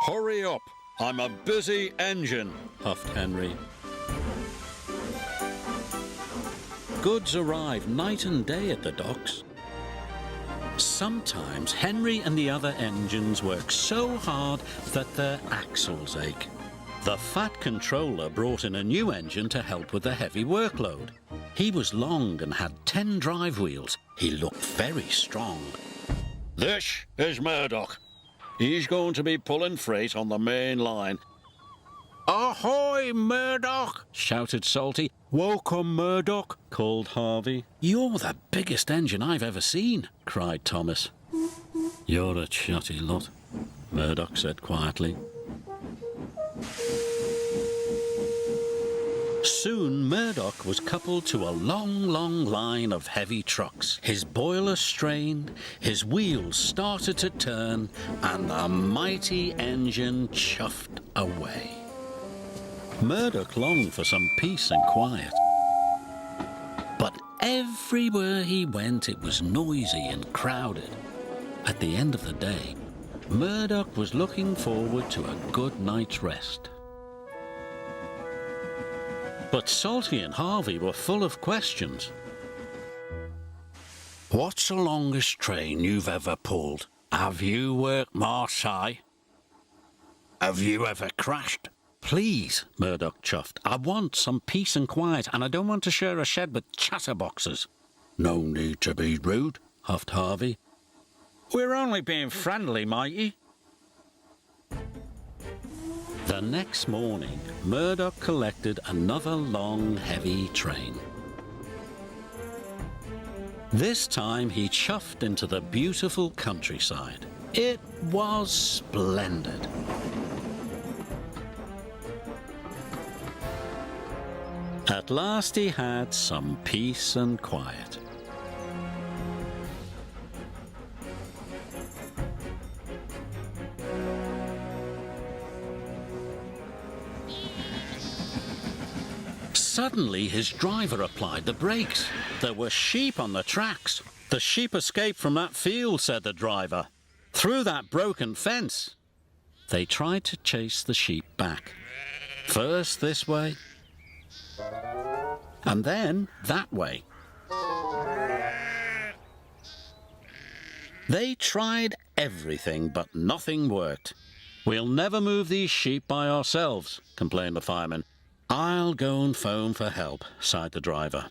Hurry up! I'm a busy engine, huffed Henry. Goods arrive night and day at the docks. Sometimes Henry and the other engines work so hard that their axles ache. The Fat Controller brought in a new engine to help with the heavy workload. He was long and had 10 drive wheels. He looked very strong. This is Murdoch. He's going to be pulling freight on the main line. Ahoy, Murdoch! Shouted Salty. Welcome, Murdoch, called Harvey. You're the biggest engine I've ever seen, cried Thomas. You're a chatty lot, Murdoch said quietly. Soon Murdoch was coupled to a long line of heavy trucks. His boiler strained, his wheels started to turn, and the mighty engine chuffed away. Murdoch longed for some peace and quiet. But everywhere he went, it was noisy and crowded. At the end of the day, Murdoch was looking forward to a good night's rest. But Salty and Harvey were full of questions. What's the longest train you've ever pulled? Have you worked Marseille? Have you ever crashed? Please, Murdoch chuffed. I want some peace and quiet, and I don't want to share a shed with chatterboxes. No need to be rude, huffed Harvey. We're only being friendly, matey. The next morning, Murdoch collected another long, heavy train. This time he chuffed into the beautiful countryside. It was splendid. At last he had some peace and quiet. Suddenly his driver applied the brakes. There were sheep on the tracks. The sheep escaped from that field, said the driver, through that broken fence. They tried to chase the sheep back. First this way, and then that way. They tried everything, but nothing worked. We'll never move these sheep by ourselves, complained the fireman. I'll go and phone for help, sighed the driver.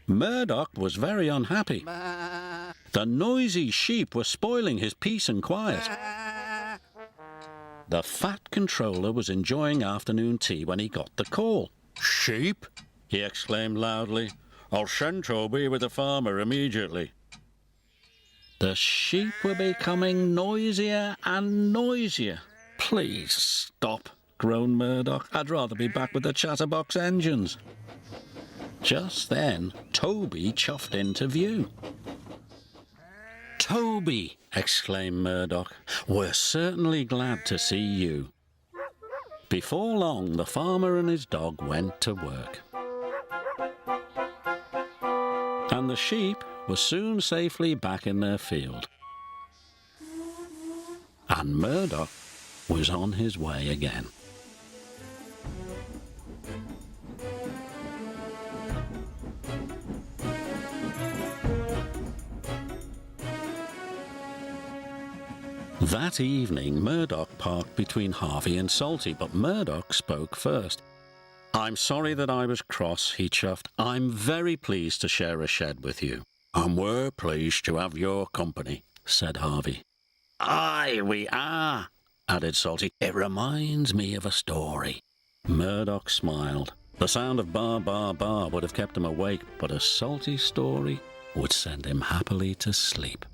Murdoch was very unhappy. The noisy sheep were spoiling his peace and quiet. The Fat Controller was enjoying afternoon tea when he got the call. Sheep? He exclaimed loudly. I'll send Toby with the farmer immediately. The sheep were becoming noisier and noisier. Please stop, groaned Murdoch. I'd rather be back with the chatterbox engines. Just then, Toby chuffed into view. Toby, exclaimed Murdoch, we're certainly glad to see you. Before long, the farmer and his dog went to work. And the sheep were soon safely back in their field. And Murdoch was on his way again. That evening, Murdoch parked between Harvey and Salty, but Murdoch spoke first. I'm sorry that I was cross, he chuffed. I'm very pleased to share a shed with you. And we're pleased to have your company, said Harvey. Aye, we are, added Salty. It reminds me of a story. Murdoch smiled. The sound of bar, bar, bar would have kept him awake, but a Salty story would send him happily to sleep.